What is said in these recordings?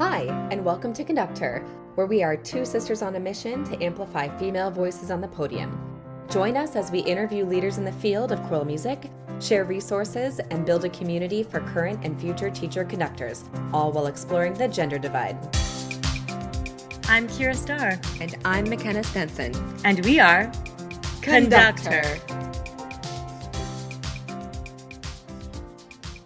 Hi, and welcome to Conductor, where we are two sisters on a mission to amplify female voices on the podium. Join us as we interview leaders in the field of choral music, share resources, and build a community for current and future teacher conductors, all while exploring the gender divide. I'm Kyra Starr. And I'm McKenna Stenson. And we are Conductor.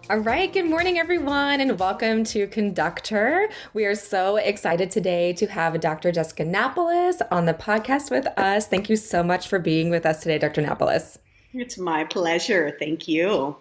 All right, good morning, everyone, and welcome to Conductor. We are so excited today to have Dr. Jessica Nápoles on the podcast with us. Thank you so much for being with us today, Dr. Nápoles. It's my pleasure. Thank you.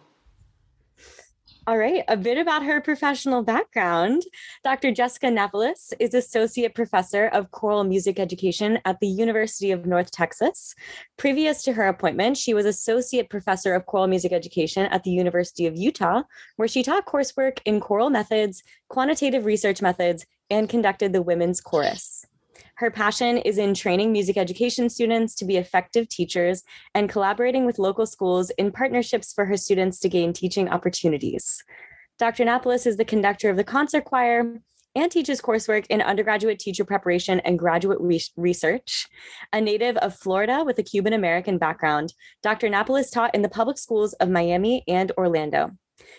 All right, a bit about her professional background. Dr. Jessica Nápoles is Associate Professor of Choral Music Education at the University of North Texas. Previous to her appointment, she was Associate Professor of Choral Music Education at the University of Utah, where she taught coursework in choral methods, quantitative research methods, and conducted the women's chorus. Her passion is in training music education students to be effective teachers and collaborating with local schools in partnerships for her students to gain teaching opportunities. Dr. Nápoles is the conductor of the concert choir and teaches coursework in undergraduate teacher preparation and graduate research. A native of Florida with a Cuban American background, Dr. Nápoles taught in the public schools of Miami and Orlando.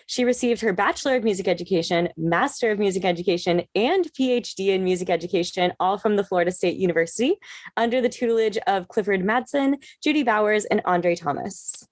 She received her Bachelor of Music Education, Master of Music Education, and PhD in Music Education, all from the Florida State University, under the tutelage of Clifford Madsen, Judy Bowers, and Andre Thomas.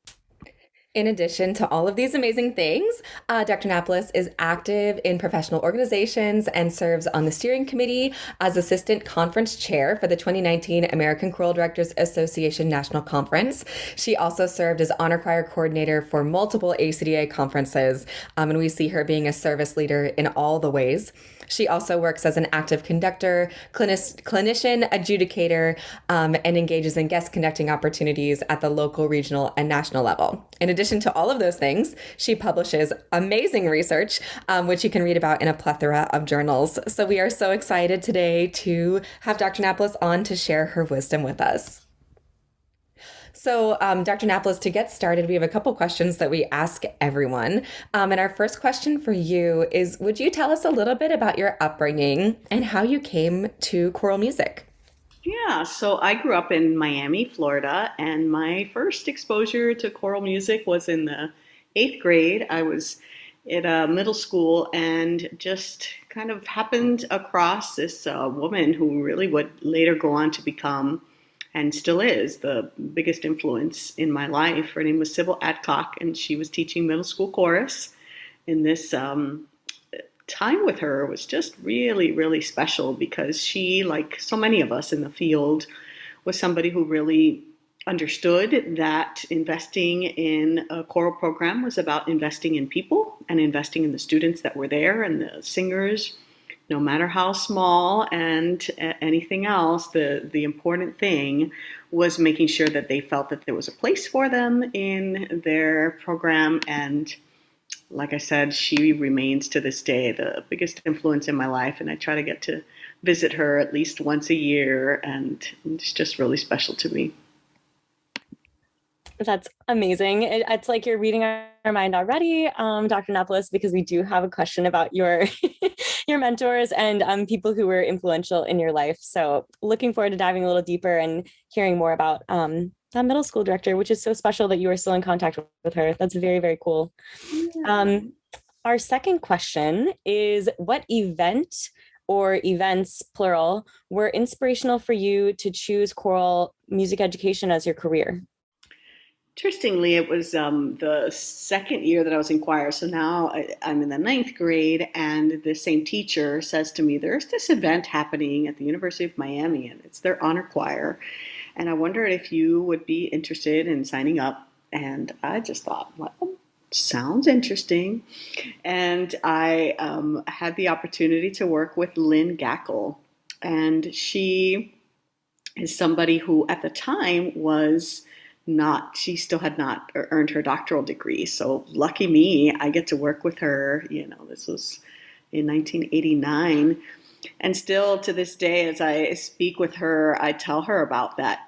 In addition to all of these amazing things, Dr. Nápoles is active in professional organizations and serves on the steering committee as Assistant Conference Chair for the 2019 American Choral Directors Association National Conference. She also served as Honor Choir Coordinator for multiple ACDA conferences, and we see her being a service leader in all the ways. She also works as an active conductor, clinician, adjudicator, and engages in guest conducting opportunities at the local, regional, and national level. In addition to all of those things, she publishes amazing research, which you can read about in a plethora of journals. So we are so excited today to have Dr. Nápoles on to share her wisdom with us. So, Dr. Nápoles, to get started, we have a couple questions that we ask everyone. And our first question for you is, would you tell us a little bit about your upbringing and how you came to choral music? Yeah, so I grew up in Miami, Florida, and my first exposure to choral music was in the 8th grade. I was at a middle school and just kind of happened across this woman who really would later go on to become, and still is, the biggest influence in my life. Her name was Sybil Adcock, and she was teaching middle school chorus. And this time with her was just really, really special because she, like so many of us in the field, was somebody who really understood that investing in a choral program was about investing in people and investing in the students that were there and the singers, no matter how small, and anything else. The important thing was making sure that they felt that there was a place for them in their program. And like I said, she remains to this day the biggest influence in my life, and I try to get to visit her at least once a year, and it's just really special to me. That's amazing. It's like you're reading our mind already, Dr. Nápoles, because we do have a question about your your mentors and people who were influential in your life. So looking forward to diving a little deeper and hearing more about that middle school director, which is so special that you are still in contact with her. That's very, very cool. Yeah. Our second question is, what event or events, plural, were inspirational for you to choose choral music education as your career? Interestingly, it was the second year that I was in choir. So now I'm in the 9th grade, and the same teacher says to me, there's this event happening at the University of Miami, and it's their honor choir. And I wondered if you would be interested in signing up. And I just thought, well, sounds interesting. And I had the opportunity to work with Lynn Gackle. And she is somebody who at the time she still had not earned her doctoral degree. So lucky me, I get to work with her. This was in 1989. And still to this day, as I speak with her, I tell her about that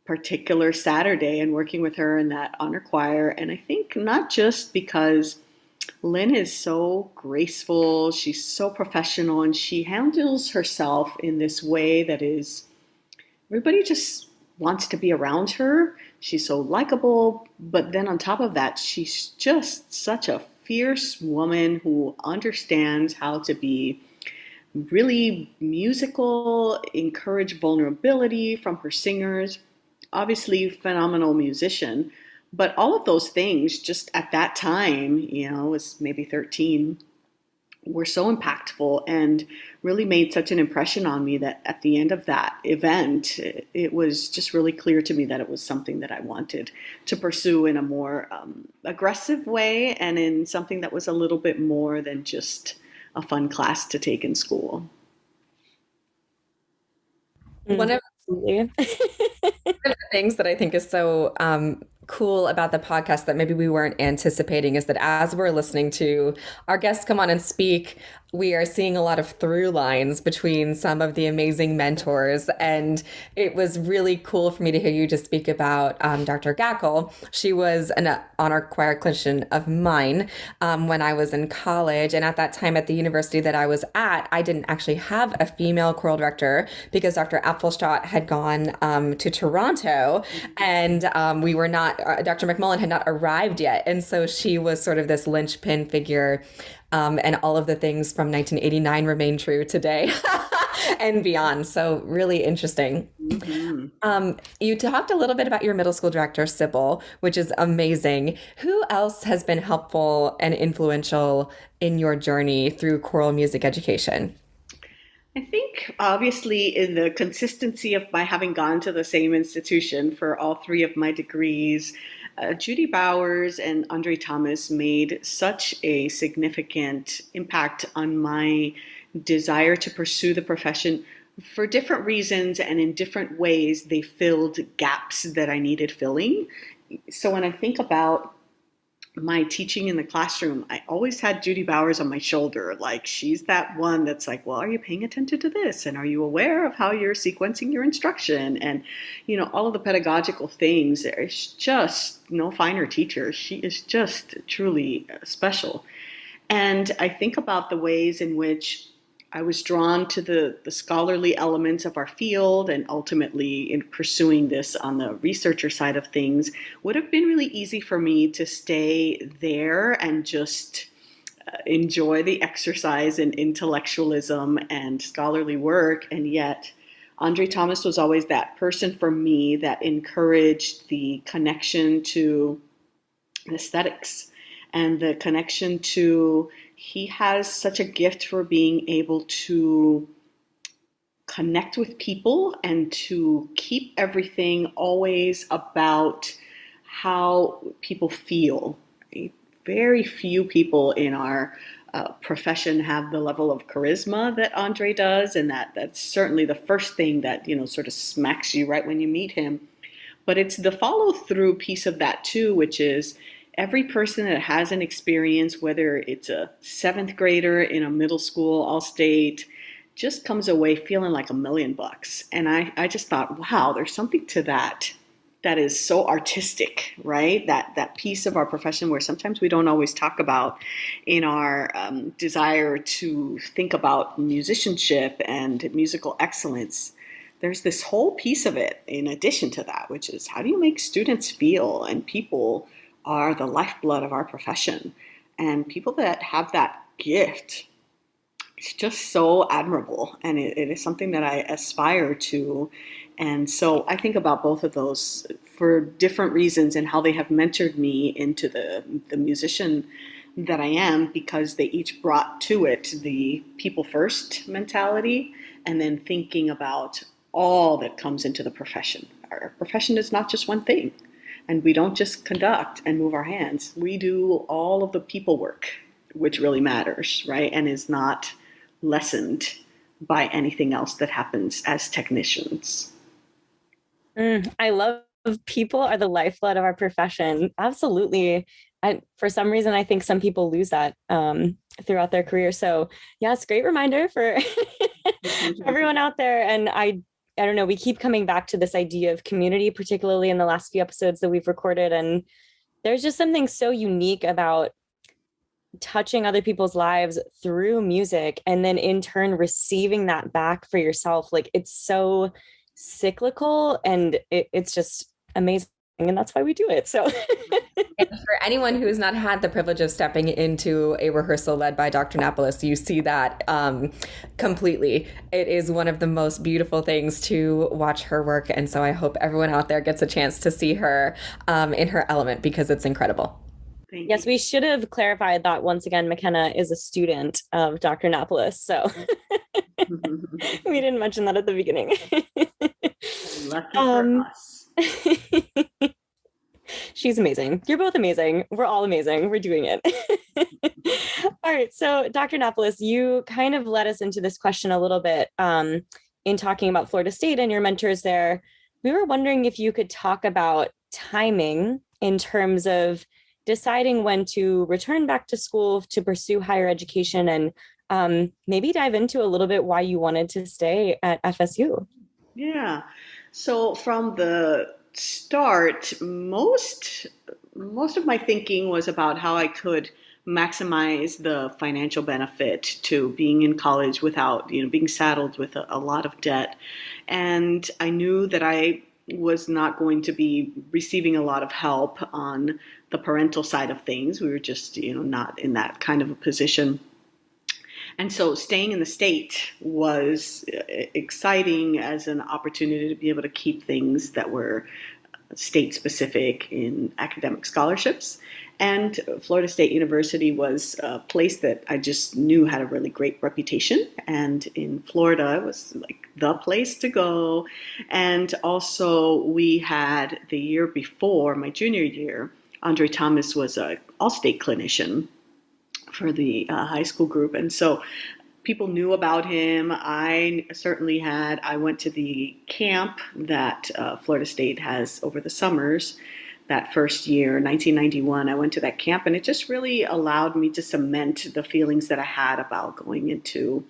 particular Saturday and working with her in that honor choir. And I think not just because Lynn is so graceful. She's so professional, and she handles herself in this way that is, everybody just wants to be around her. She's so likable, but then on top of that, she's just such a fierce woman who understands how to be really musical, encourage vulnerability from her singers. Obviously, phenomenal musician, but all of those things just at that time, was maybe 13, were so impactful and really made such an impression on me that at the end of that event, it was just really clear to me that it was something that I wanted to pursue in a more aggressive way, and in something that was a little bit more than just a fun class to take in school. One of Absolutely. the things that I think is so cool about the podcast that maybe we weren't anticipating is that as we're listening to our guests come on and speak, we are seeing a lot of through lines between some of the amazing mentors. And it was really cool for me to hear you just speak about Dr. Gackel. She was an honor choir clinician of mine when I was in college. And at that time at the university that I was at, I didn't actually have a female choral director because Dr. Apfelstadt had gone to Toronto, and we were not, Dr. McMullen had not arrived yet. And so she was sort of this linchpin figure. And all of the things from 1989 remain true today and beyond. So really interesting. You talked a little bit about your middle school director, Sybil, which is amazing. Who else has been helpful and influential in your journey through choral music education? I think obviously in the consistency of my having gone to the same institution for all three of my degrees, Judy Bowers and Andre Thomas made such a significant impact on my desire to pursue the profession for different reasons, and in different ways they filled gaps that I needed filling. So when I think about my teaching in the classroom, I always had Judy Bowers on my shoulder. Like, she's that one that's like, well, are you paying attention to this? And are you aware of how you're sequencing your instruction? And, all of the pedagogical things. There's just no finer teacher. She is just truly special. And I think about the ways in which I was drawn to the scholarly elements of our field, and ultimately in pursuing this on the researcher side of things would have been really easy for me to stay there and just enjoy the exercise in intellectualism and scholarly work. And yet Andre Thomas was always that person for me that encouraged the connection to aesthetics and the connection to, he has such a gift for being able to connect with people and to keep everything always about how people feel. Very few people in our profession have the level of charisma that Andre does, and that's certainly the first thing that sort of smacks you right when you meet him. But it's the follow through piece of that too, which is every person that has an experience, whether it's a seventh grader in a middle school, all state, just comes away feeling like $1,000,000. And I just thought, wow, there's something to that is so artistic, right? That piece of our profession where sometimes we don't always talk about in our desire to think about musicianship and musical excellence. There's this whole piece of it in addition to that, which is how do you make students feel? And people are the lifeblood of our profession. And people that have that gift, it's just so admirable. And it is something that I aspire to. And so I think about both of those for different reasons and how they have mentored me into the musician that I am, because they each brought to it the people first mentality and then thinking about all that comes into the profession. Our profession is not just one thing. And we don't just conduct and move our hands. We do all of the people work, which really matters, right? And is not lessened by anything else that happens as technicians. I love people are the lifeblood of our profession. Absolutely. For some reason, I think some people lose that throughout their career. So yeah, it's a great reminder for everyone out there. And I don't know, we keep coming back to this idea of community, particularly in the last few episodes that we've recorded. And there's just something so unique about touching other people's lives through music and then in turn receiving that back for yourself. Like it's so cyclical and it's just amazing. And that's why we do it. So And for anyone who has not had the privilege of stepping into a rehearsal led by Dr. Napoles, you see that completely. It is one of the most beautiful things to watch her work. And so I hope everyone out there gets a chance to see her in her element because it's incredible. Yes, we should have clarified that once again, McKenna is a student of Dr. Napoles. So we didn't mention that at the beginning. Lucky for us. She's amazing. You're both amazing. We're all amazing. We're doing it. All right. So, Dr. Napoles, you kind of led us into this question a little bit in talking about Florida State and your mentors there. We were wondering if you could talk about timing in terms of deciding when to return back to school to pursue higher education and maybe dive into a little bit why you wanted to stay at FSU. Yeah. So from the start, most of my thinking was about how I could maximize the financial benefit to being in college without, being saddled with a lot of debt. And I knew that I was not going to be receiving a lot of help on the parental side of things. We were just, not in that kind of a position. And so staying in the state was exciting as an opportunity to be able to keep things that were state specific in academic scholarships. And Florida State University was a place that I just knew had a really great reputation. And in Florida, it was like the place to go. And also we had the year before, my junior year, Andre Thomas was an all-state clinician for the high school group. And so people knew about him. I certainly had. I went to the camp that Florida State has over the summers. That first year, 1991, I went to that camp, and it just really allowed me to cement the feelings that I had about going into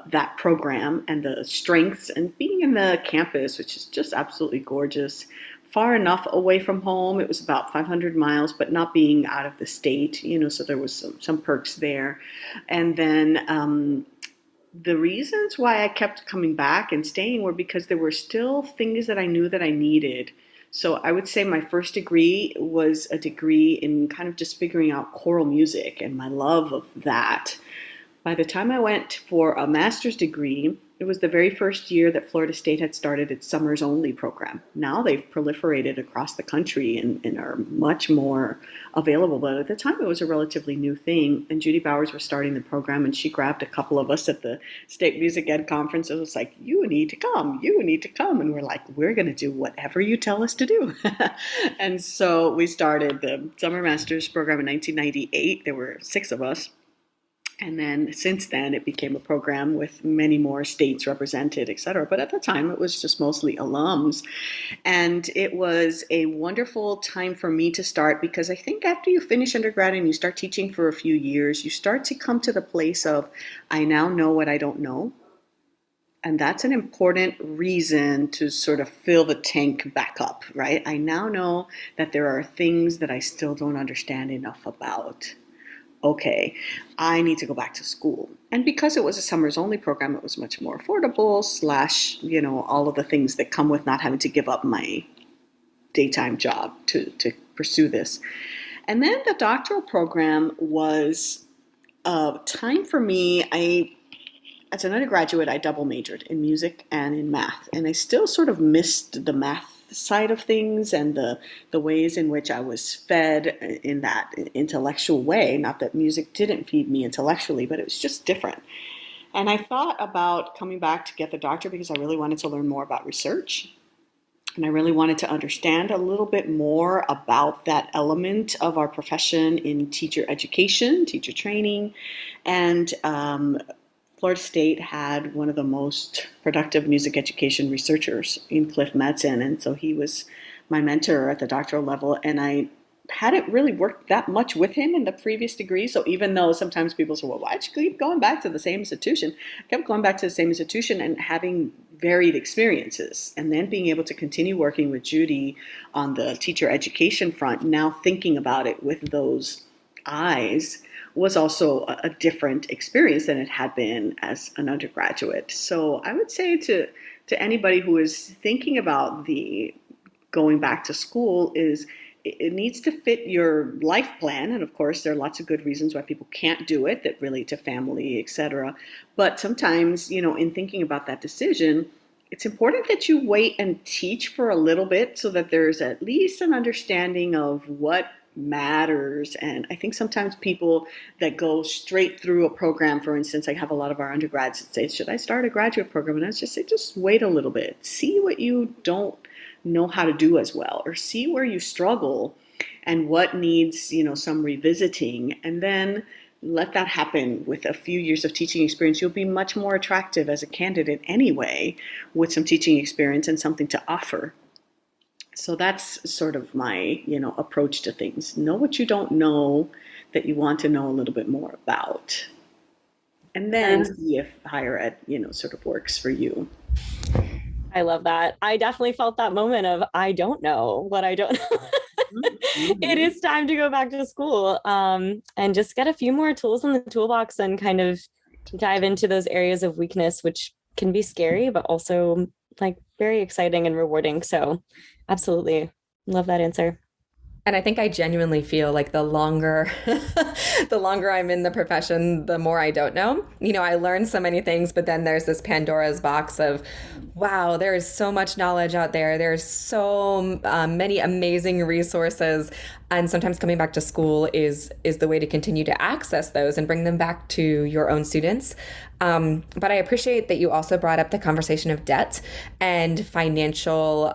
that program and the strengths and being in the campus, which is just absolutely gorgeous. Far enough away from home. It was about 500 miles, but not being out of the state, so there was some perks there. And then the reasons why I kept coming back and staying were because there were still things that I knew that I needed. So I would say my first degree was a degree in kind of just figuring out choral music and my love of that. By the time I went for a master's degree, it was the very first year that Florida State had started its summers only program. Now they've proliferated across the country and are much more available. But at the time, it was a relatively new thing. And Judy Bowers was starting the program, and she grabbed a couple of us at the State Music Ed Conference. It was like, you need to come. You need to come. And we're like, we're going to do whatever you tell us to do. And so we started the Summer Masters program in 1998. There were 6 of us. And then since then, it became a program with many more states represented, et cetera. But at the time, it was just mostly alums. And it was a wonderful time for me to start because I think after you finish undergrad and you start teaching for a few years, you start to come to the place of, I now know what I don't know. And that's an important reason to sort of fill the tank back up, right? I now know that there are things that I still don't understand enough about. Okay, I need to go back to school. And because it was a summers only program, it was much more affordable, / all of the things that come with not having to give up my daytime job to pursue this. And then the doctoral program was a time for me. As an undergraduate, I double majored in music and in math. And I still sort of missed the math side of things and the ways in which I was fed in that intellectual way. Not that music didn't feed me intellectually, but it was just different. And I thought about coming back to get the doctorate because I really wanted to learn more about research. And I really wanted to understand a little bit more about that element of our profession in teacher education, teacher training, and Florida State had one of the most productive music education researchers in Cliff Madsen, and so he was my mentor at the doctoral level, and I hadn't really worked that much with him in the previous degree, so even though sometimes people say, well, why'd you keep going back to the same institution? I kept going back to the same institution and having varied experiences, and then being able to continue working with Judy on the teacher education front, now thinking about it with those eyes was also a different experience than it had been as an undergraduate. So I would say to anybody who is thinking about the going back to school is it needs to fit your life plan. And of course, there are lots of good reasons why people can't do it that relate to family, etc. But sometimes, in thinking about that decision, it's important that you wait and teach for a little bit so that there's at least an understanding of what matters. And I think sometimes people that go straight through a program, for instance, I have a lot of our undergrads that say, should I start a graduate program? And I just say, just wait a little bit, see what you don't know how to do as well, or see where you struggle and what needs, some revisiting, and then let that happen. With a few years of teaching experience, you'll be much more attractive as a candidate anyway, with some teaching experience and something to offer. So that's sort of my, approach to things. Know what you don't know that you want to know a little bit more about. And then see if higher ed, sort of works for you. I love that. I definitely felt that moment of, I don't know what I don't know. Mm-hmm. It is time to go back to school and just get a few more tools in the toolbox and kind of dive into those areas of weakness, which can be scary, but also like very exciting and rewarding. So absolutely love that answer. And I think I genuinely feel like the longer I'm in the profession, the more I don't know. I learned so many things, but then there's this Pandora's box of, wow, there is so much knowledge out there. There's so many amazing resources. And sometimes coming back to school is the way to continue to access those and bring them back to your own students. But I appreciate that you also brought up the conversation of debt and financial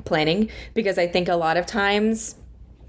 planning, because I think a lot of times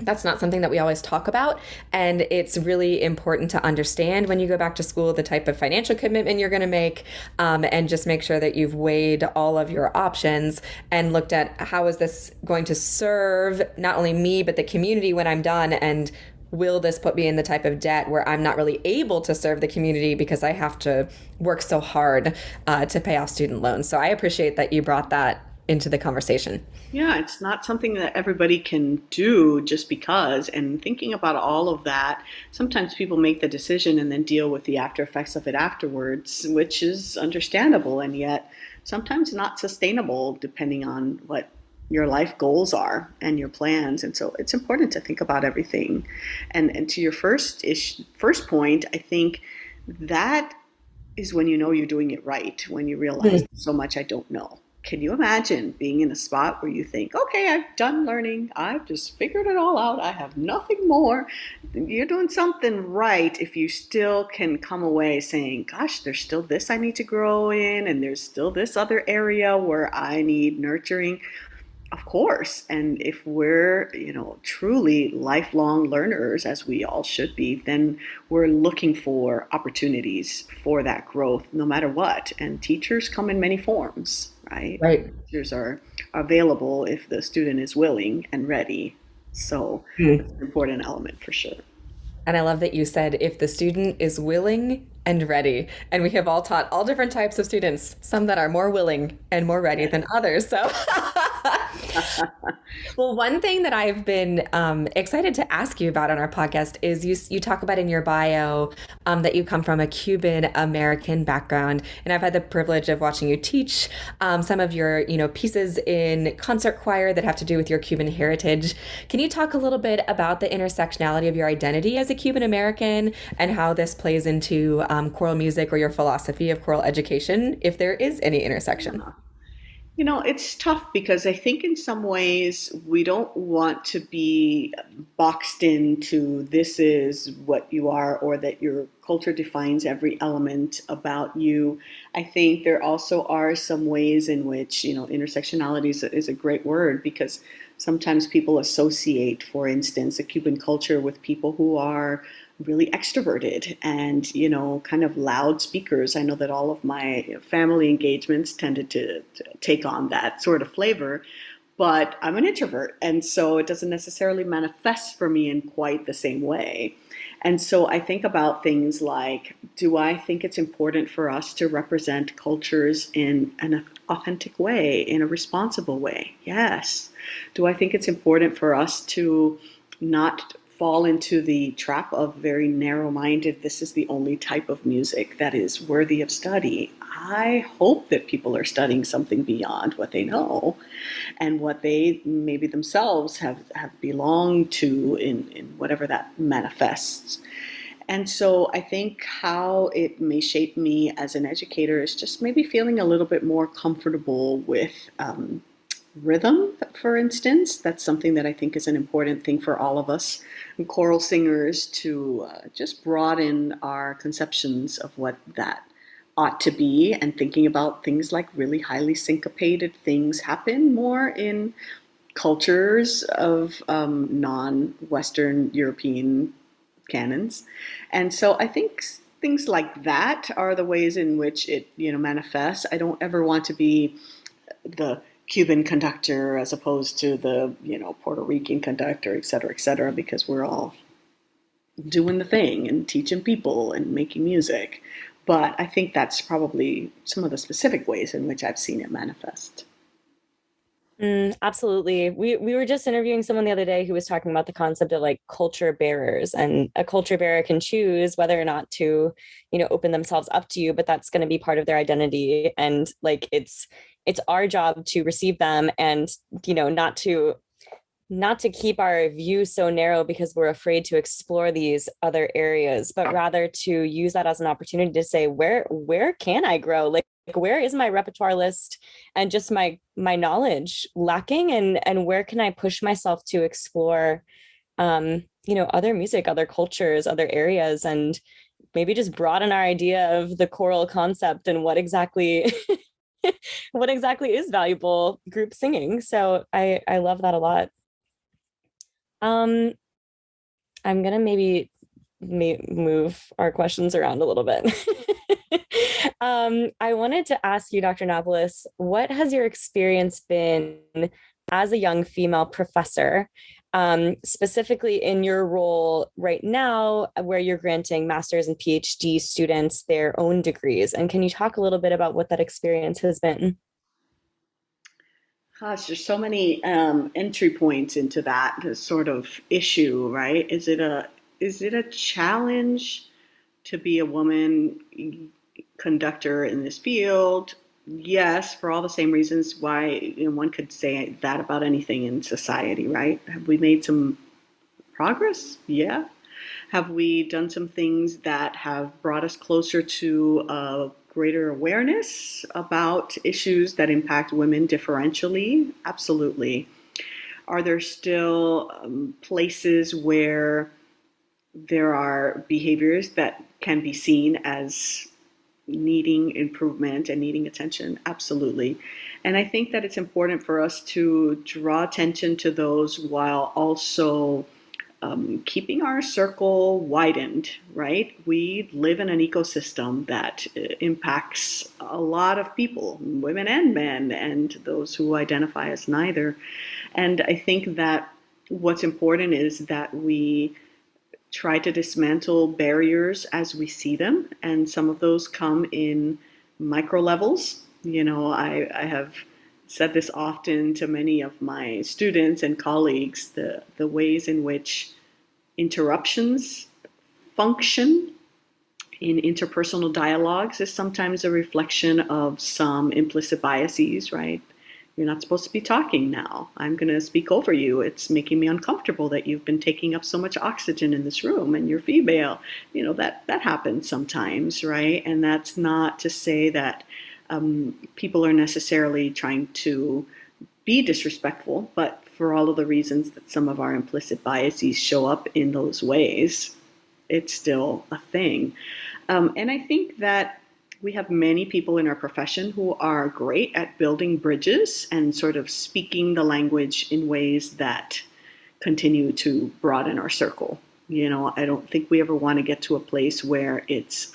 that's not something that we always talk about. And it's really important to understand when you go back to school the type of financial commitment you're going to make, and just make sure that you've weighed all of your options and looked at how is this going to serve not only me, but the community when I'm done, and will this put me in the type of debt where I'm not really able to serve the community because I have to work so hard to pay off student loans. So I appreciate that you brought that into the conversation. Yeah, it's not something that everybody can do just because. And thinking about all of that, sometimes people make the decision and then deal with the after effects of it afterwards, which is understandable and yet sometimes not sustainable depending on what your life goals are and your plans. And so it's important to think about everything. And to your first point, I think that is when you know you're doing it right, when you realize so much I don't know. Can you imagine being in a spot where you think, okay, I've done learning. I've just figured it all out. I have nothing more. You're doing something right if you still can come away saying, gosh, there's still this I need to grow in, and there's still this other area where I need nurturing. Of course. And if we're, truly lifelong learners, as we all should be, then we're looking for opportunities for that growth no matter what. And teachers come in many forms, right? Right. Teachers are available if the student is willing and ready. So it's an important element for sure. And I love that you said if the student is willing and ready. And we have all taught all different types of students, some that are more willing and more ready than others. So well, one thing that I've been excited to ask you about on our podcast is you talk about in your bio that you come from a Cuban American background. And I've had the privilege of watching you teach some of your pieces in concert choir that have to do with your Cuban heritage. Can you talk a little bit about the intersectionality of your identity as a Cuban American and how this plays into choral music or your philosophy of choral education, if there is any intersection? It's tough because I think in some ways we don't want to be boxed into this is what you are or that your culture defines every element about you. I think there also are some ways in which, intersectionality is a great word because sometimes people associate, for instance, a Cuban culture with people who are really extroverted and, kind of loud speakers. I know that all of my family engagements tended to take on that sort of flavor, but I'm an introvert. And so it doesn't necessarily manifest for me in quite the same way. And so I think about things like, do I think it's important for us to represent cultures in an authentic way, in a responsible way? Yes. Do I think it's important for us to not fall into the trap of very narrow-minded, this is the only type of music that is worthy of study. I hope that people are studying something beyond what they know and what they maybe themselves have belonged to in whatever that manifests. And so I think how it may shape me as an educator is just maybe feeling a little bit more comfortable with rhythm, for instance. That's something that I think is an important thing for all of us choral singers to just broaden our conceptions of what that ought to be, and thinking about things like really highly syncopated things happen more in cultures of non-Western European canons. And so I think things like that are the ways in which it, manifests. I don't ever want to be the Cuban conductor as opposed to the, Puerto Rican conductor, et cetera, because we're all doing the thing and teaching people and making music. But I think that's probably some of the specific ways in which I've seen it manifest. Absolutely. We were just interviewing someone the other day who was talking about the concept of like culture bearers, and a culture bearer can choose whether or not to, open themselves up to you, but that's going to be part of their identity. And like, it's our job to receive them, and, not to keep our view so narrow because we're afraid to explore these other areas, but rather to use that as an opportunity to say, where can I grow? Like where is my repertoire list and just my knowledge lacking, and where can I push myself to explore other music, other cultures, other areas, and maybe just broaden our idea of the choral concept and what exactly what exactly is valuable group singing. So I love that a lot. I'm gonna maybe move our questions around a little bit. I wanted to ask you, Dr. Nápoles, what has your experience been as a young female professor, specifically in your role right now, where you're granting master's and PhD students their own degrees? And can you talk a little bit about what that experience has been? Gosh, there's so many entry points into that sort of issue, right? Is it a challenge to be a woman conductor in this field? Yes, for all the same reasons why one could say that about anything in society, right? Have we made some progress? Yeah. Have we done some things that have brought us closer to a greater awareness about issues that impact women differentially? Absolutely. Are there still places where there are behaviors that can be seen as needing improvement and needing attention? Absolutely. And I think that it's important for us to draw attention to those while also keeping our circle widened, right? We live in an ecosystem that impacts a lot of people, women and men, and those who identify as neither. And I think that what's important is that we try to dismantle barriers as we see them, and some of those come in micro levels. I have said this often to many of my students and colleagues, the ways in which interruptions function in interpersonal dialogues is sometimes a reflection of some implicit biases, right? You're not supposed to be talking now. I'm going to speak over you. It's making me uncomfortable that you've been taking up so much oxygen in this room and you're female. That happens sometimes, right? And that's not to say that people are necessarily trying to be disrespectful, but for all of the reasons that some of our implicit biases show up in those ways, it's still a thing. And I think that we have many people in our profession who are great at building bridges and sort of speaking the language in ways that continue to broaden our circle. I don't think we ever want to get to a place where it's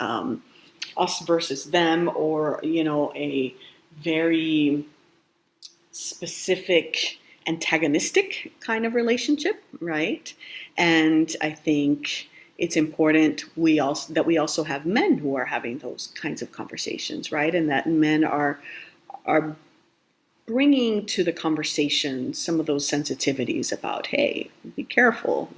us versus them, or, a very specific antagonistic kind of relationship, right? And I think it's important that we also have men who are having those kinds of conversations, right? And that men are bringing to the conversation some of those sensitivities about, hey, be careful,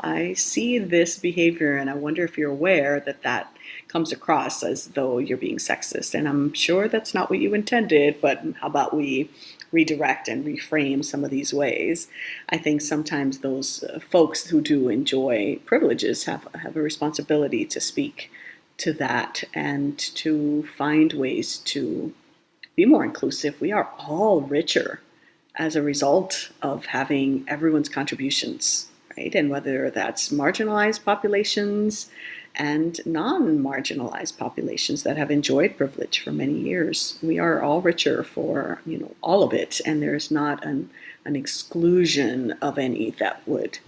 I see this behavior and I wonder if you're aware that that comes across as though you're being sexist. And I'm sure that's not what you intended, but how about we redirect and reframe some of these ways? I think sometimes those folks who do enjoy privileges have a responsibility to speak to that and to find ways to be more inclusive. We are all richer as a result of having everyone's contributions, right? And whether that's marginalized populations and non-marginalized populations that have enjoyed privilege for many years, we are all richer for all of it, and there's not an exclusion of any that would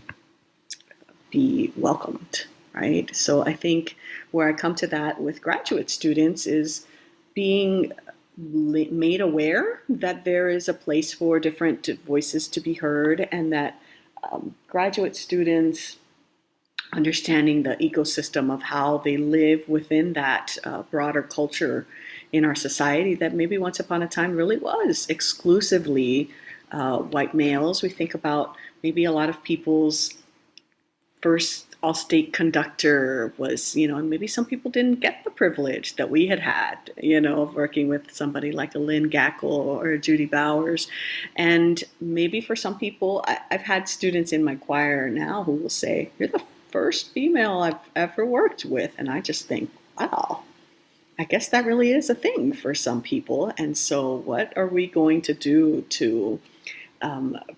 be welcomed, right? So I think where I come to that with graduate students is being made aware that there is a place for different voices to be heard, and that graduate students understanding the ecosystem of how they live within that broader culture in our society that maybe once upon a time really was exclusively white males. We think about maybe a lot of people's first all-state conductor was, and maybe some people didn't get the privilege that we had, of working with somebody like a Lynn Gackle or a Judy Bowers. And maybe for some people, I've had students in my choir now who will say, you're the first female I've ever worked with. And I just think, wow, I guess that really is a thing for some people. And so what are we going to do to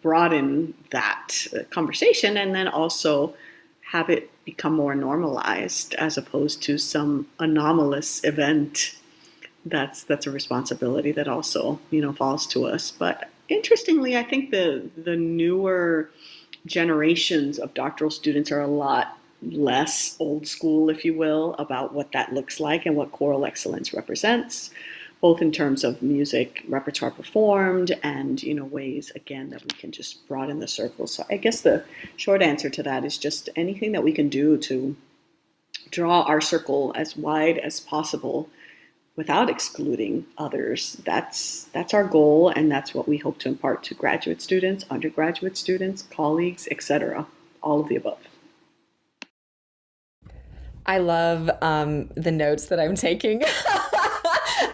broaden that conversation, and then also have it become more normalized as opposed to some anomalous event? That's a responsibility that also falls to us. But interestingly, I think the newer generations of doctoral students are a lot less old school, if you will, about what that looks like and what choral excellence represents, both in terms of music repertoire performed and ways, again, that we can just broaden the circle. So I guess the short answer to that is just anything that we can do to draw our circle as wide as possible without excluding others. That's our goal, and that's what we hope to impart to graduate students, undergraduate students, colleagues, etc. All of the above. I love the notes that I'm taking.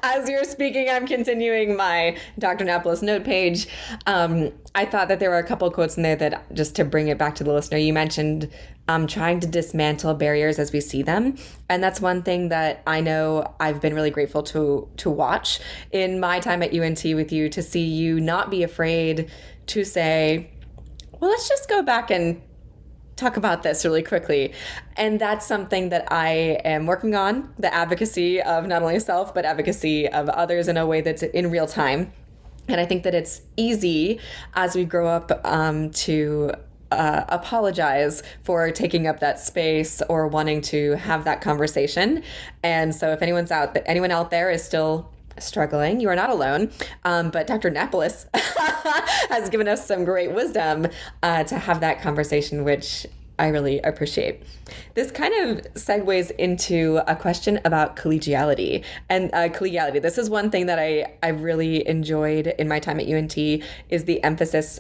As you're speaking, I'm continuing my Dr. Napoles note page. I thought that there were a couple of quotes in there that, just to bring it back to the listener, you mentioned trying to dismantle barriers as we see them. And that's one thing that I know I've been really grateful to watch in my time at UNT with you, to see you not be afraid to say, well, let's just go back and talk about this really quickly. And that's something that I am working on, the advocacy of not only self, but advocacy of others in a way that's in real time. And I think that it's easy as we grow up to apologize for taking up that space or wanting to have that conversation. And so if anyone out there is still struggling, you are not alone. But Dr. Napoles has given us some great wisdom to have that conversation, which I really appreciate. This kind of segues into a question about collegiality. And collegiality, this is one thing that I really enjoyed in my time at UNT, is the emphasis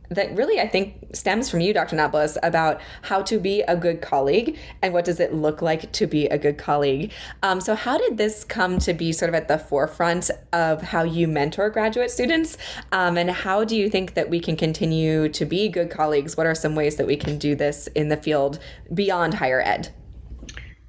that really, I think, stems from you, Dr. Napoles, about how to be a good colleague and what does it look like to be a good colleague. So how did this come to be sort of at the forefront of how you mentor graduate students? And how do you think that we can continue to be good colleagues? What are some ways that we can do this in the field beyond higher ed?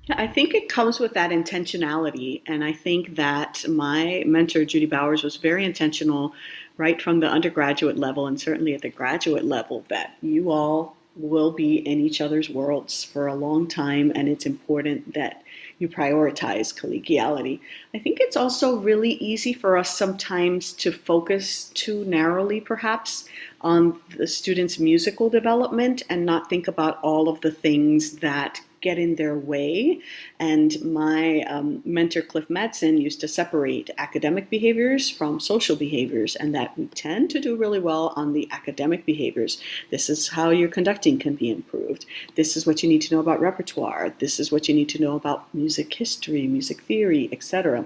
Yeah, I think it comes with that intentionality. And I think that my mentor, Judy Bowers, was very intentional right from the undergraduate level and certainly at the graduate level, that you all will be in each other's worlds for a long time, and it's important that you prioritize collegiality. I think it's also really easy for us sometimes to focus too narrowly, perhaps, on the students' musical development and not think about all of the things that get in their way. And my mentor, Cliff Madsen, used to separate academic behaviors from social behaviors, and that we tend to do really well on the academic behaviors. This is how your conducting can be improved. This is what you need to know about repertoire. This is what you need to know about music history, music theory, etc.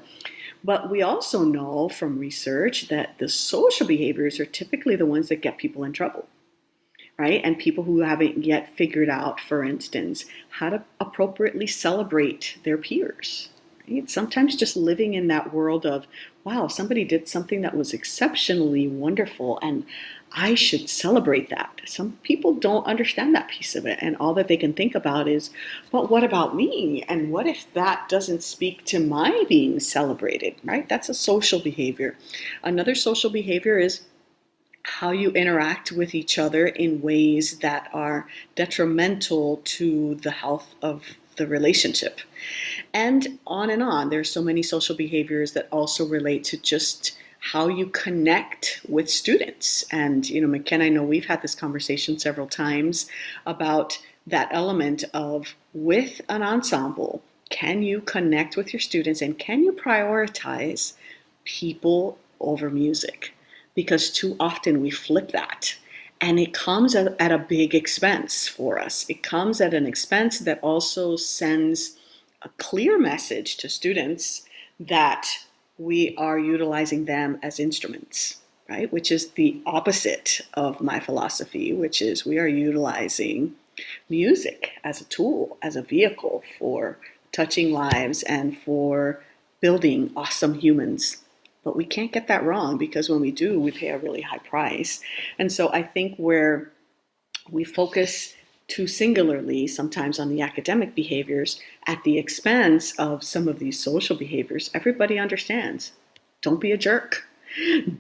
But we also know from research that the social behaviors are typically the ones that get people in trouble, right? And people who haven't yet figured out, for instance, how to appropriately celebrate their peers. Right? Sometimes just living in that world of, wow, somebody did something that was exceptionally wonderful and I should celebrate that. Some people don't understand that piece of it. And all that they can think about is, but what about me? And what if that doesn't speak to my being celebrated, right? That's a social behavior. Another social behavior is how you interact with each other in ways that are detrimental to the health of the relationship. And on and on. There's so many social behaviors that also relate to just how you connect with students. And, McKenna, I know we've had this conversation several times about that element of with an ensemble, can you connect with your students and can you prioritize people over music? Because too often we flip that. And it comes at a big expense for us. It comes at an expense that also sends a clear message to students that we are utilizing them as instruments, right? Which is the opposite of my philosophy, which is we are utilizing music as a tool, as a vehicle for touching lives and for building awesome humans. But we can't get that wrong, because when we do, we pay a really high price. And so I think where we focus too singularly sometimes on the academic behaviors at the expense of some of these social behaviors, everybody understands. Don't be a jerk.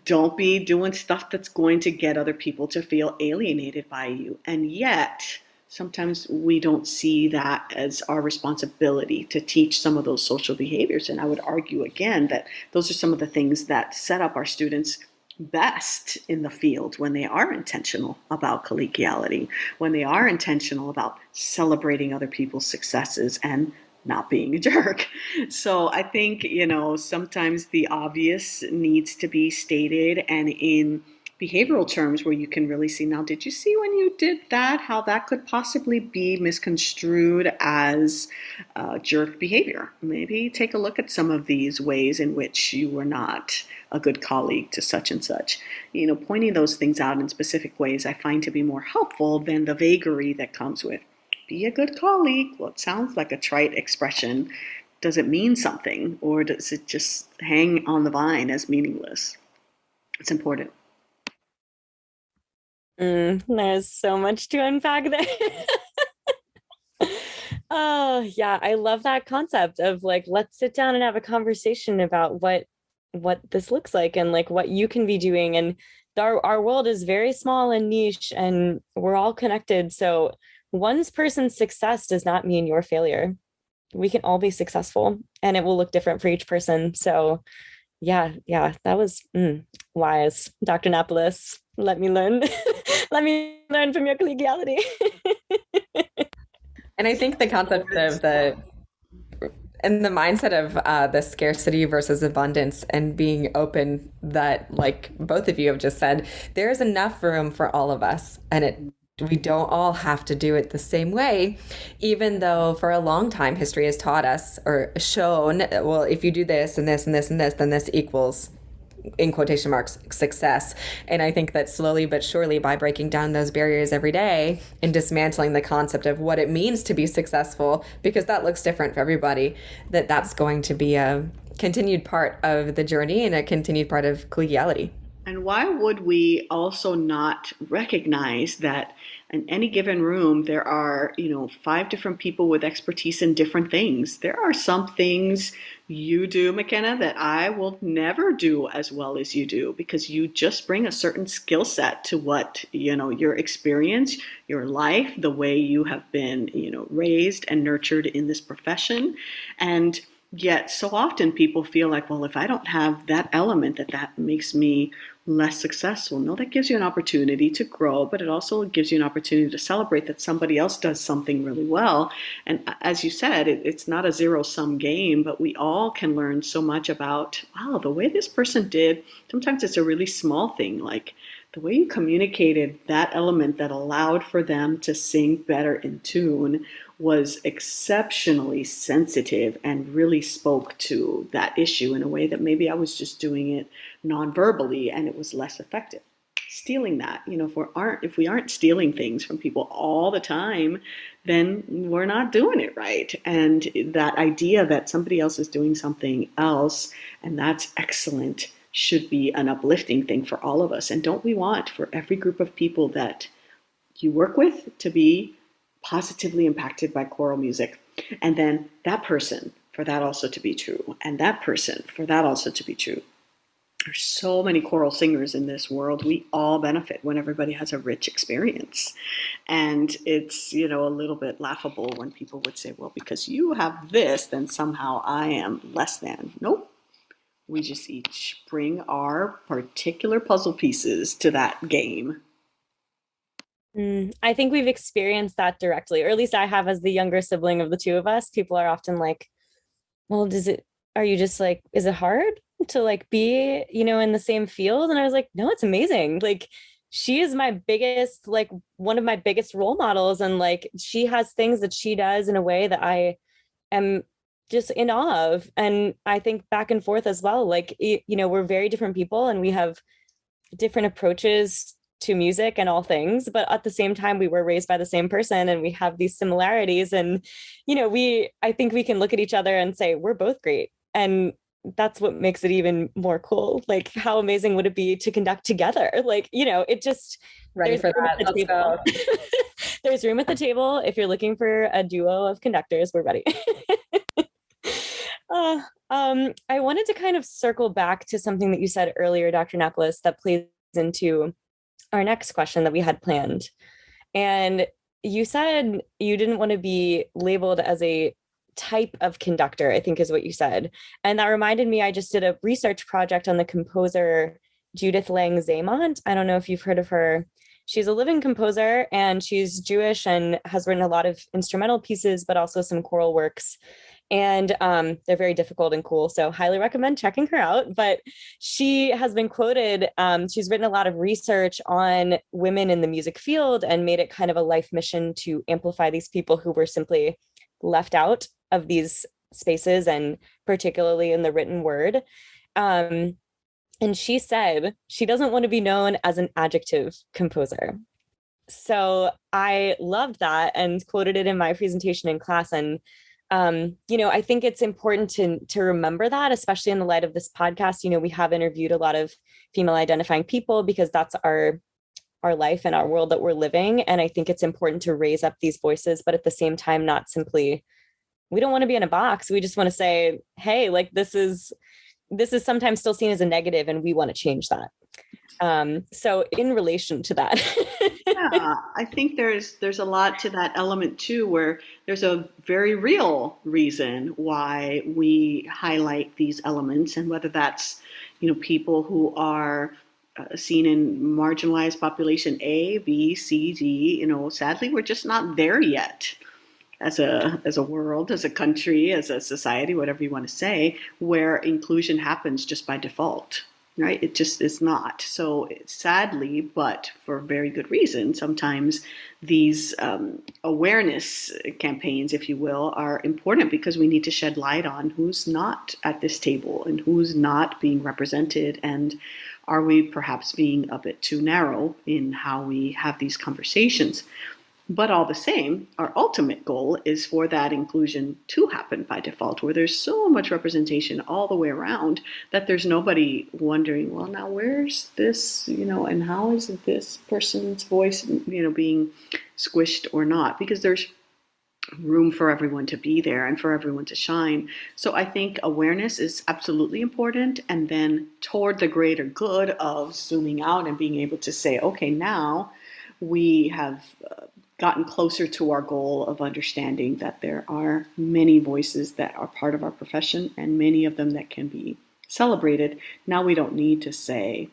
Don't be doing stuff that's going to get other people to feel alienated by you. And yet, sometimes we don't see that as our responsibility to teach some of those social behaviors. And I would argue again that those are some of the things that set up our students best in the field when they are intentional about collegiality, when they are intentional about celebrating other people's successes and not being a jerk. So I think, sometimes the obvious needs to be stated, and in behavioral terms where you can really see, now, did you see when you did that, how that could possibly be misconstrued as jerk behavior? Maybe take a look at some of these ways in which you were not a good colleague to such and such. Pointing those things out in specific ways I find to be more helpful than the vagary that comes with be a good colleague. Well, it sounds like a trite expression. Does it mean something, or does it just hang on the vine as meaningless? It's important. There's so much to unpack there. Oh, yeah, I love that concept of like, let's sit down and have a conversation about what this looks like and like what you can be doing. And our world is very small and niche, and we're all connected. So one person's success does not mean your failure. We can all be successful, and it will look different for each person. So yeah, that was wise, Dr. Nápoles. Let me learn. Let me learn from your collegiality. And I think the concept of the mindset of the scarcity versus abundance and being open, that like both of you have just said, there is enough room for all of us, and we don't all have to do it the same way, even though for a long time history has taught us or shown, well, if you do this and this and this and this, then this equals, in quotation marks, success. And I think that slowly but surely, by breaking down those barriers every day and dismantling the concept of what it means to be successful, because that looks different for everybody, that's going to be a continued part of the journey and a continued part of collegiality. And why would we also not recognize that in any given room, there are, 5 different people with expertise in different things? There are some things you do, McKenna, that I will never do as well as you do, because you just bring a certain skill set to what, your experience, your life, the way you have been, raised and nurtured in this profession. And yet so often people feel like, well, if I don't have that element, that makes me less successful. No, that gives you an opportunity to grow, but it also gives you an opportunity to celebrate that somebody else does something really well. And as you said, it's not a zero-sum game, but we all can learn so much about, wow, the way this person did. Sometimes it's a really small thing, like the way you communicated that element that allowed for them to sing better in tune was exceptionally sensitive and really spoke to that issue in a way that maybe I was just doing it non-verbally and it was less effective. Stealing that, if we aren't stealing things from people all the time, then we're not doing it right. And that idea that somebody else is doing something else and that's excellent should be an uplifting thing for all of us. And don't we want for every group of people that you work with to be positively impacted by choral music? And then that person, for that also to be true. And that person, for that also to be true. There's so many choral singers in this world. We all benefit when everybody has a rich experience. And it's, a little bit laughable when people would say, well, because you have this, then somehow I am less than. Nope. We just each bring our particular puzzle pieces to that game. I think we've experienced that directly, or at least I have as the younger sibling of the two of us. People are often like, well, are you just like, is it hard to like be, in the same field? And I was like, no, it's amazing. Like, she is my biggest, like one of my biggest role models. And like, she has things that she does in a way that I am just in awe of. And I think back and forth as well. Like, we're very different people and we have different approaches to music and all things, but at the same time we were raised by the same person and we have these similarities. And I think we can look at each other and say we're both great, and that's what makes it even more cool. Like, how amazing would it be to conduct together? Like, it just ready for that. Let's go. There's room at the table. If you're looking for a duo of conductors, we're ready. I wanted to kind of circle back to something that you said earlier, Dr. Nápoles, that plays into our next question that we had planned. And you said you didn't want to be labeled as a type of conductor, I think is what you said. And that reminded me, I just did a research project on the composer Judith Lang Zaymont. I don't know if you've heard of her. She's a living composer and she's Jewish and has written a lot of instrumental pieces, but also some choral works. And they're very difficult and cool. So highly recommend checking her out. But she has been quoted, she's written a lot of research on women in the music field and made it kind of a life mission to amplify these people who were simply left out of these spaces, and particularly in the written word. And she said she doesn't want to be known as an adjective composer. So I loved that and quoted it in my presentation in class. And I think it's important to remember that, especially in the light of this podcast. We have interviewed a lot of female identifying people because that's our life and our world that we're living. And I think it's important to raise up these voices, but at the same time, not simply, we don't want to be in a box. We just want to say, hey, like this is sometimes still seen as a negative and we want to change that. So in relation to that. Yeah, I think there's a lot to that element too, where there's a very real reason why we highlight these elements, and whether that's, people who are seen in marginalized population A, B, C, D, sadly, we're just not there yet as a world, as a country, as a society, whatever you want to say, where inclusion happens just by default. Right? It just is not. So sadly, but for very good reason, sometimes these awareness campaigns, if you will, are important because we need to shed light on who's not at this table and who's not being represented. And are we perhaps being a bit too narrow in how we have these conversations? But all the same, our ultimate goal is for that inclusion to happen by default, where there's so much representation all the way around that there's nobody wondering, well, now where's this, and how is this person's voice, being squished or not? Because there's room for everyone to be there and for everyone to shine. So I think awareness is absolutely important. And then toward the greater good of zooming out and being able to say, okay, now we have gotten closer to our goal of understanding that there are many voices that are part of our profession and many of them that can be celebrated. Now we don't need to say,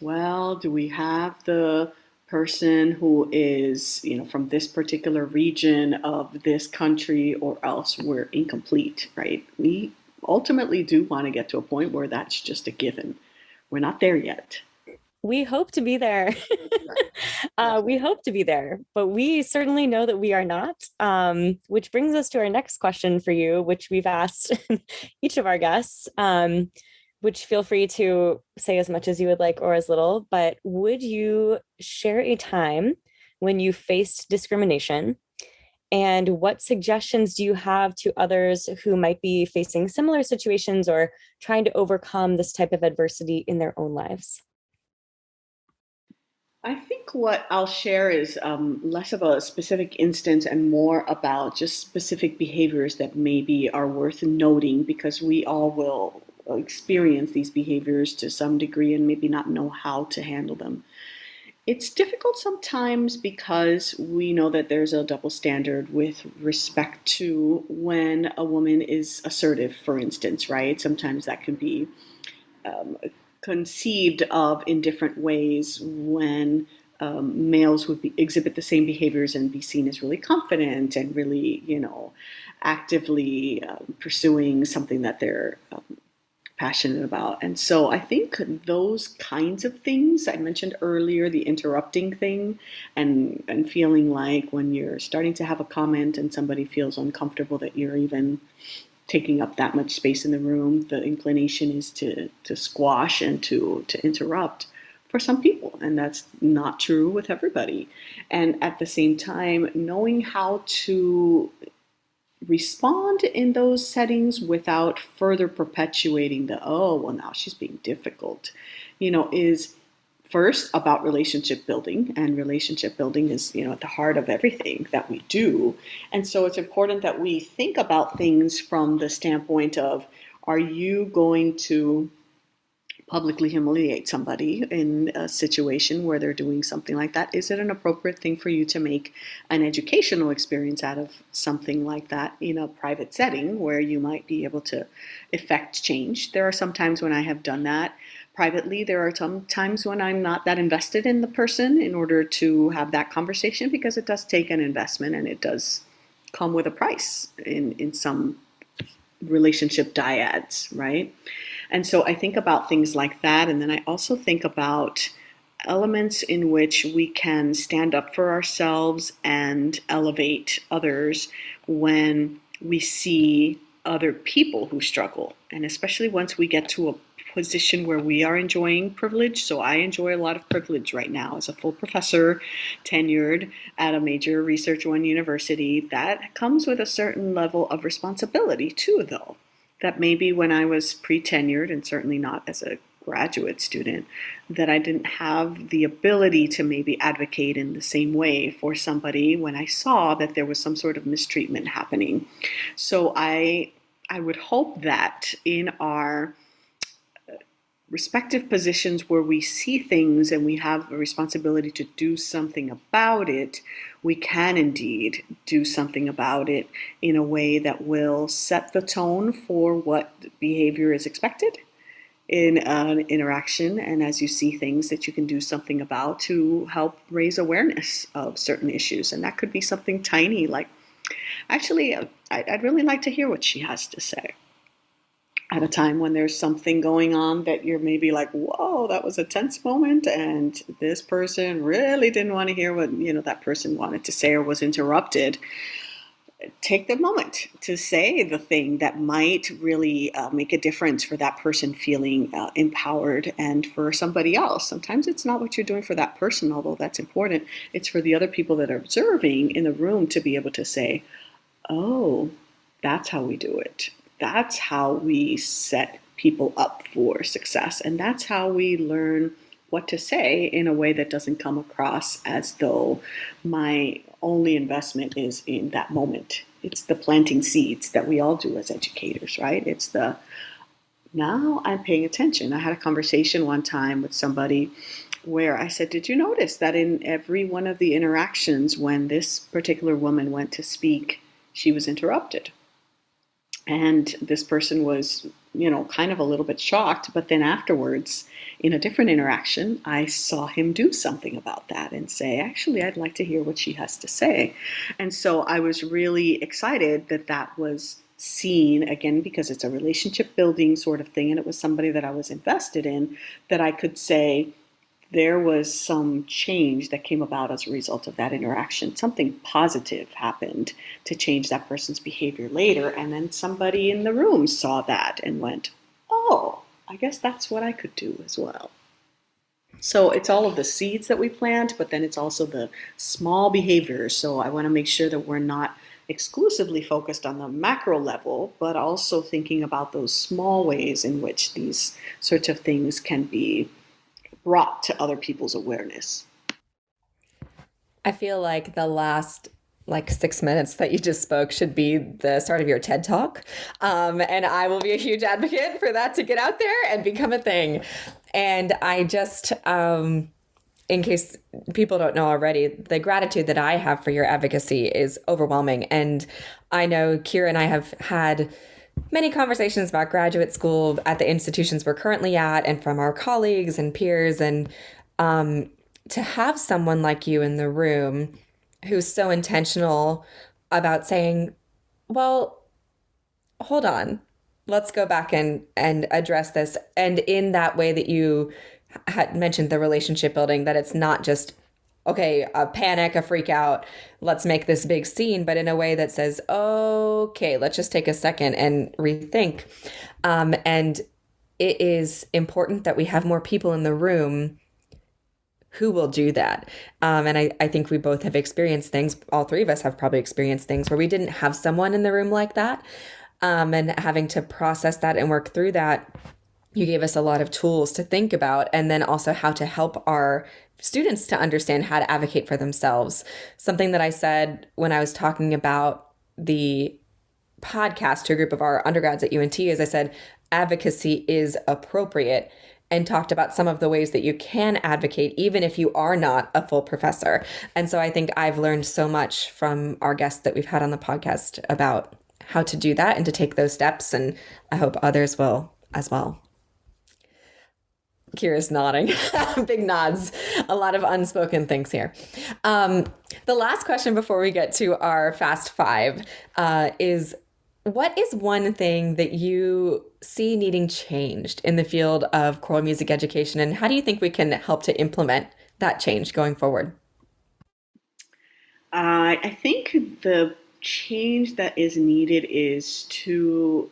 well, do we have the person who is, from this particular region of this country, or else we're incomplete, right? We ultimately do want to get to a point where that's just a given. We're not there yet. We hope to be there. We hope to be there, but we certainly know that we are not. Which brings us to our next question for you, which we've asked each of our guests, which feel free to say as much as you would like or as little. But would you share a time when you faced discrimination? And what suggestions do you have to others who might be facing similar situations or trying to overcome this type of adversity in their own lives? I think what I'll share is less of a specific instance and more about just specific behaviors that maybe are worth noting because we all will experience these behaviors to some degree and maybe not know how to handle them. It's difficult sometimes because we know that there's a double standard with respect to when a woman is assertive, for instance, right? Sometimes that can be um, conceived of in different ways when males would exhibit the same behaviors and be seen as really confident and really, actively pursuing something that they're passionate about. And so I think those kinds of things I mentioned earlier, the interrupting thing and feeling like when you're starting to have a comment and somebody feels uncomfortable that you're even taking up that much space in the room, the inclination is to squash and to interrupt for some people. And that's not true with everybody. And at the same time, knowing how to respond in those settings without further perpetuating the, oh, well, now she's being difficult, is first about relationship building. And relationship building is, at the heart of everything that we do. And so it's important that we think about things from the standpoint of, are you going to publicly humiliate somebody in a situation where they're doing something like that? Is it an appropriate thing for you to make an educational experience out of something like that in a private setting where you might be able to effect change? There are some times when I have done that privately. There are some times when I'm not that invested in the person in order to have that conversation because it does take an investment and it does come with a price in some relationship dyads, right? And so I think about things like that. And then I also think about elements in which we can stand up for ourselves and elevate others when we see other people who struggle. And especially once we get to a position where we are enjoying privilege. So I enjoy a lot of privilege right now as a full professor, tenured at a major Research One university. That comes with a certain level of responsibility too, though. That maybe when I was pre-tenured, and certainly not as a graduate student, that I didn't have the ability to maybe advocate in the same way for somebody when I saw that there was some sort of mistreatment happening. So I would hope that in our respective positions where we see things and we have a responsibility to do something about it, we can indeed do something about it in a way that will set the tone for what behavior is expected in an interaction, and as you see things that you can do something about to help raise awareness of certain issues. And that could be something tiny like, actually, I'd really like to hear what she has to say, at a time when there's something going on that you're maybe like, whoa, that was a tense moment, and this person really didn't want to hear what that person wanted to say or was interrupted. Take the moment to say the thing that might really make a difference for that person feeling empowered, and for somebody else. Sometimes it's not what you're doing for that person, although that's important. It's for the other people that are observing in the room to be able to say, oh, that's how we do it. That's how we set people up for success. And that's how we learn what to say in a way that doesn't come across as though my only investment is in that moment. It's the planting seeds that we all do as educators, right? It's the, now I'm paying attention. I had a conversation one time with somebody where I said, did you notice that in every one of the interactions when this particular woman went to speak, she was interrupted? And this person was, kind of a little bit shocked. But then afterwards, in a different interaction, I saw him do something about that and say, actually, I'd like to hear what she has to say. And so I was really excited that that was seen, again, because it's a relationship building sort of thing. And it was somebody that I was invested in, that I could say, there was some change that came about as a result of that interaction. Something positive happened to change that person's behavior later. And then somebody in the room saw that and went, oh, I guess that's what I could do as well. So it's all of the seeds that we plant, but then it's also the small behaviors. So I want to make sure that we're not exclusively focused on the macro level, but also thinking about those small ways in which these sorts of things can be brought to other people's awareness. I feel like the last 6 minutes that you just spoke should be the start of your TED Talk. And I will be a huge advocate for that to get out there and become a thing. And I just, in case people don't know already, the gratitude that I have for your advocacy is overwhelming. And I know Kyra and I have had many conversations about graduate school at the institutions we're currently at and from our colleagues and peers. And to have someone like you in the room who's so intentional about saying, well, hold on, let's go back and address this. And in that way that you had mentioned, the relationship building, that it's not just, okay, a panic, a freak out, let's make this big scene, but in a way that says, okay, let's just take a second and rethink. And it is important that we have more people in the room who will do that. And I think we both have experienced things, all three of us have probably experienced things where we didn't have someone in the room like that. And having to process that and work through that, you gave us a lot of tools to think about, and then also how to help our students to understand how to advocate for themselves. Something that I said when I was talking about the podcast to a group of our undergrads at UNT is I said, advocacy is appropriate, and talked about some of the ways that you can advocate even if you are not a full professor. And so I think I've learned so much from our guests that we've had on the podcast about how to do that and to take those steps. And I hope others will as well. Kyra's nodding. Big nods. A lot of unspoken things here. The last question before we get to our fast five is, what is one thing that you see needing changed in the field of choral music education, and how do you think we can help to implement that change going forward? I think the change that is needed is to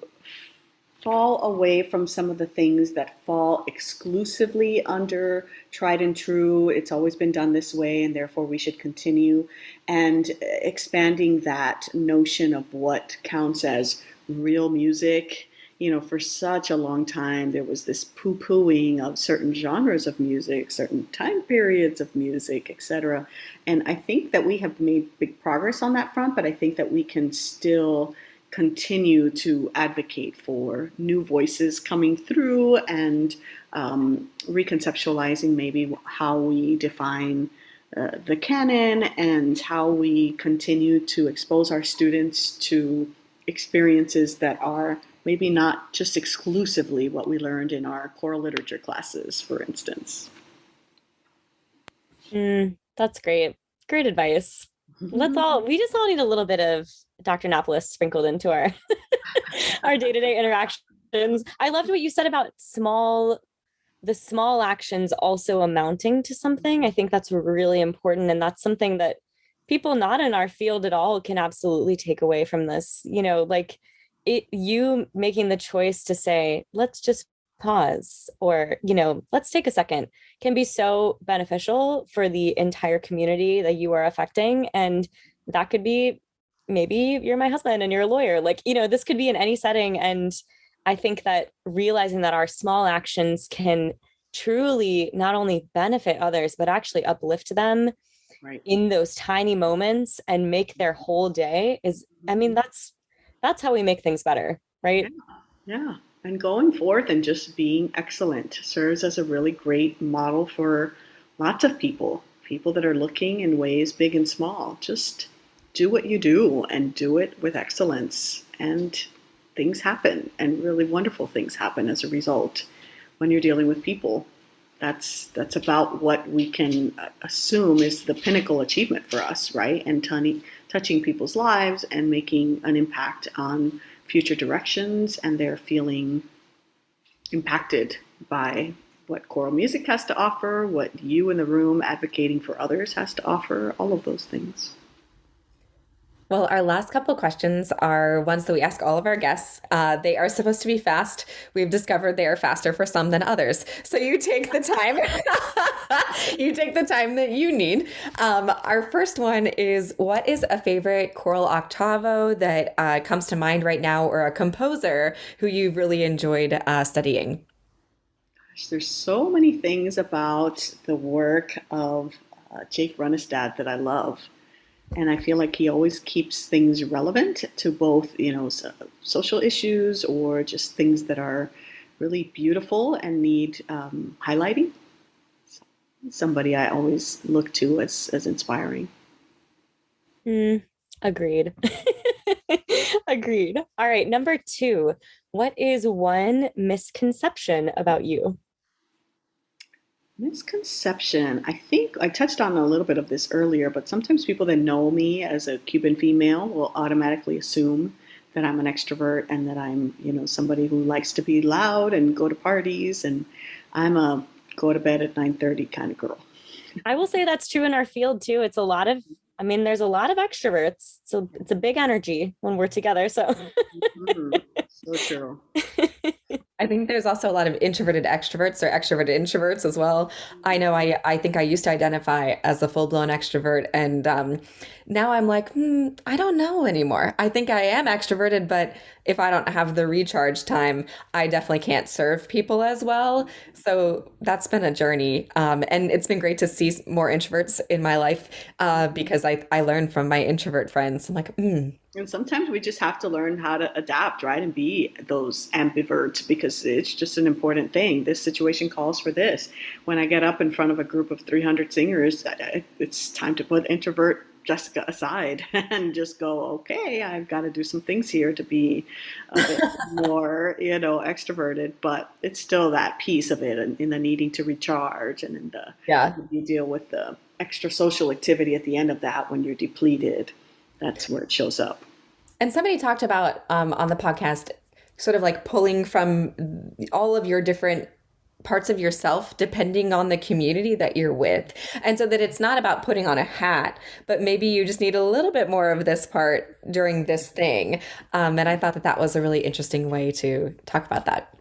fall away from some of the things that fall exclusively under tried and true. It's always been done this way, and therefore we should continue. And expanding that notion of what counts as real music. You know, for such a long time, there was this poo-pooing of certain genres of music, certain time periods of music, etc. And I think that we have made big progress on that front, but I think that we can still continue to advocate for new voices coming through and reconceptualizing maybe how we define the canon and how we continue to expose our students to experiences that are maybe not just exclusively what we learned in our choral literature classes, for instance. That's great. Great advice. We just all need a little bit of Dr. Nápoles sprinkled into our our day-to-day interactions. I loved what you said about the small actions also amounting to something. I think that's really important. And that's something that people not in our field at all can absolutely take away from this. You know, like you making the choice to say, let's just pause, or, you know, let's take a second, can be so beneficial for the entire community that you are affecting. And that could be, maybe you're my husband and you're a lawyer, like, you know, this could be in any setting. And I think that realizing that our small actions can truly not only benefit others, but actually uplift them in those tiny moments and make their whole day is, I mean, that's how we make things better, right? Yeah. And going forth and just being excellent serves as a really great model for lots of people that are looking in ways big and small. Just do what you do and do it with excellence, and things happen, and really wonderful things happen as a result when you're dealing with people. That's about what we can assume is the pinnacle achievement for us, right? And touching people's lives and making an impact on future directions, and they're feeling impacted by what choral music has to offer, what you in the room advocating for others has to offer, all of those things. Well, our last couple questions are ones that we ask all of our guests. They are supposed to be fast. We've discovered they are faster for some than others. So you take the time. You take the time that you need. Our first one is, what is a favorite choral octavo that comes to mind right now, or a composer who you've really enjoyed studying? There's so many things about the work of Jake Runestad that I love. And I feel like he always keeps things relevant to both, social issues or just things that are really beautiful and need highlighting. Somebody I always look to as inspiring. Agreed. Agreed. All right, number two. What is one misconception about you? Misconception. I think I touched on a little bit of this earlier, but sometimes people that know me as a Cuban female will automatically assume that I'm an extrovert and that I'm, somebody who likes to be loud and go to parties, and I'm a go to bed at 9:30 kind of girl. I will say that's true in our field too. There's a lot of extroverts. So it's a big energy when we're together. So Mm-hmm. So true. I think there's also a lot of introverted extroverts or extroverted introverts as well. I know I think I used to identify as a full-blown extrovert, and now I'm like, I don't know anymore. I think I am extroverted, but if I don't have the recharge time, I definitely can't serve people as well. So that's been a journey. And it's been great to see more introverts in my life because I learned from my introvert friends. I'm like, And sometimes we just have to learn how to adapt, right? And be those ambiverts because it's just an important thing. This situation calls for this. When I get up in front of a group of 300 singers, it's time to put introvert Jessica aside and just go, okay, I've got to do some things here to be a bit more, extroverted. But it's still that piece of it in the needing to recharge and in the, yeah. you deal with the extra social activity at the end of that when you're depleted. That's where it shows up. And somebody talked about on the podcast, sort of like pulling from all of your different parts of yourself, depending on the community that you're with. And so that it's not about putting on a hat, but maybe you just need a little bit more of this part during this thing. And I thought that was a really interesting way to talk about that.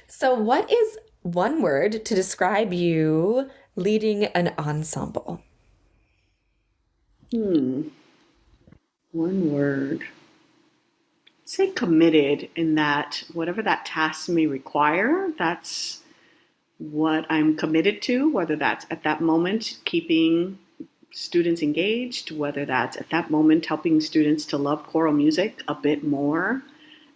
So what is one word to describe you leading an ensemble? One word. Say committed, in that whatever that task may require, that's what I'm committed to, whether that's at that moment keeping students engaged, whether that's at that moment helping students to love choral music a bit more.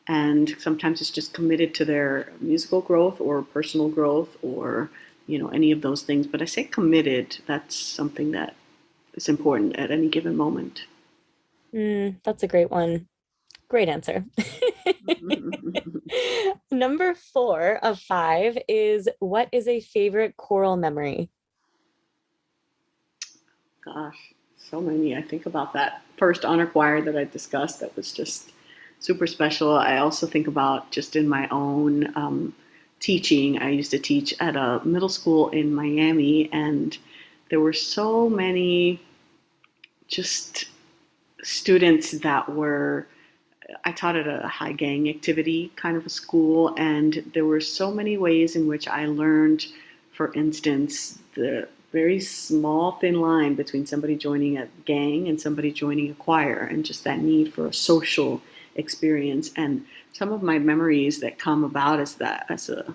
And sometimes it's just committed to their musical growth or personal growth or, any of those things. But I say committed, that's something that is important at any given moment. That's a great one. Great answer. Number 4 of 5 is, what is a favorite choral memory? Gosh, so many. I think about that first honor choir that I discussed that was just super special. I also think about just in my own teaching. I used to teach at a middle school in Miami, and there were so many just students that were, I taught at a high gang activity kind of a school, and there were so many ways in which I learned, for instance, the very small thin line between somebody joining a gang and somebody joining a choir, and just that need for a social experience. And some of my memories that come about as a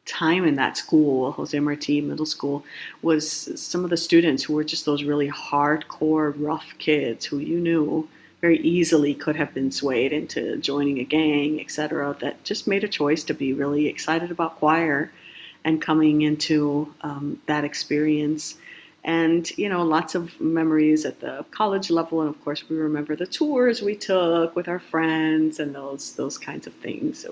time in that school, Jose Marti Middle School, was some of the students who were just those really hardcore, rough kids who you knew very easily could have been swayed into joining a gang, etc., that just made a choice to be really excited about choir and coming into that experience. And, lots of memories at the college level. And of course, we remember the tours we took with our friends and those kinds of things.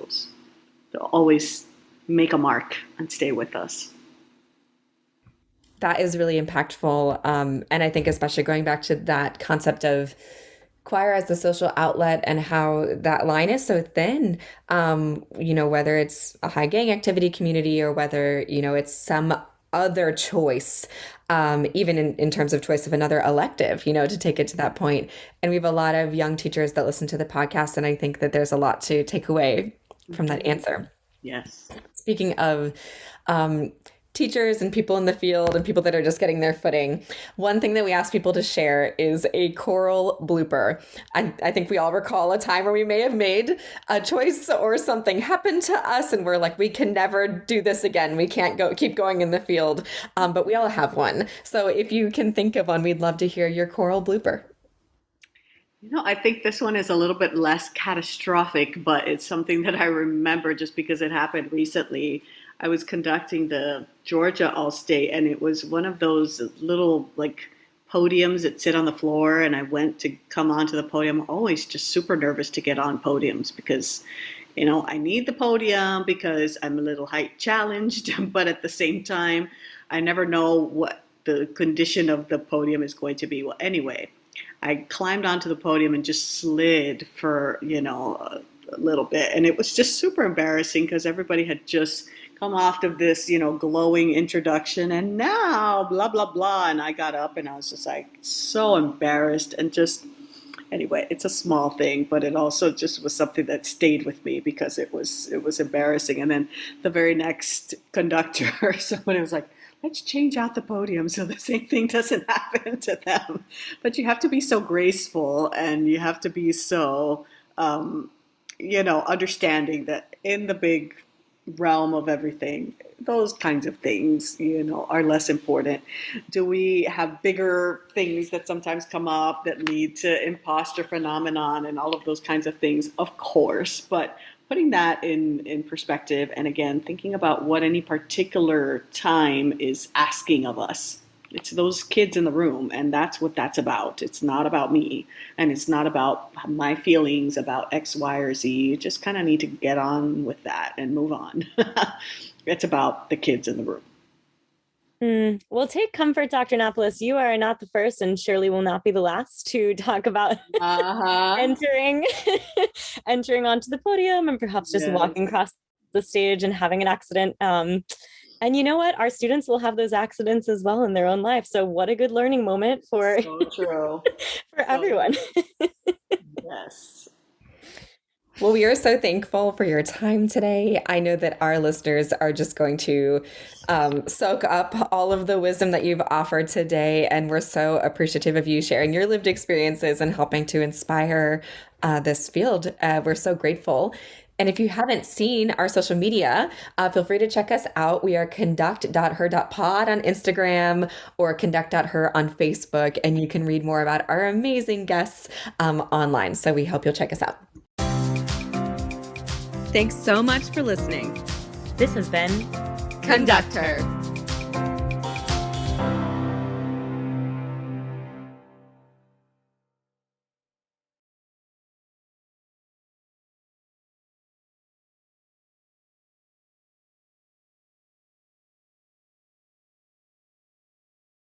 They'll always make a mark and stay with us. That is really impactful. And I think especially going back to that concept of choir as the social outlet and how that line is so thin, whether it's a high gang activity community or whether, it's some other choice, even in terms of choice of another elective, to take it to that point. And we have a lot of young teachers that listen to the podcast, and I think that there's a lot to take away from that answer. Yes. Speaking of teachers and people in the field and people that are just getting their footing, one thing that we ask people to share is a choral blooper. I think we all recall a time where we may have made a choice or something happened to us and we're like, we can never do this again. We can't keep going in the field, but we all have one. So if you can think of one, we'd love to hear your choral blooper. I think this one is a little bit less catastrophic, but it's something that I remember just because it happened recently. I was conducting the Georgia All-State, and it was one of those little podiums that sit on the floor, and I went to come onto the podium. I'm always just super nervous to get on podiums because, I need the podium because I'm a little height challenged, but at the same time, I never know what the condition of the podium is going to be. Well, anyway, I climbed onto the podium and just slid for, a little bit, and it was just super embarrassing because everybody had just come off of this, glowing introduction, and now blah, blah, blah. And I got up and I was just so embarrassed and just, anyway, it's a small thing, but it also just was something that stayed with me because it was embarrassing. And then the very next conductor, somebody was like, let's change out the podium so the same thing doesn't happen to them. But you have to be so graceful and you have to be so, understanding that in the big realm of everything, those kinds of things, are less important. Do we have bigger things that sometimes come up that lead to imposter phenomenon and all of those kinds of things? Of course, but putting that in perspective, and again, thinking about what any particular time is asking of us. It's those kids in the room, and that's what that's about. It's not about me, and it's not about my feelings about X, Y, or Z. You just kind of need to get on with that and move on. It's about the kids in the room. Well, take comfort, Dr. Nápoles. You are not the first and surely will not be the last to talk about entering onto the podium and perhaps just walking across the stage and having an accident. And you know what? Our students will have those accidents as well in their own life. So what a good learning moment for, for everyone. Yes. Well, we are so thankful for your time today. I know that our listeners are just going to soak up all of the wisdom that you've offered today. And we're so appreciative of you sharing your lived experiences and helping to inspire this field. We're so grateful. And if you haven't seen our social media, feel free to check us out. We are conduct.her.pod on Instagram or conduct.her on Facebook, and you can read more about our amazing guests online. So we hope you'll check us out. Thanks so much for listening. This has been Conductor.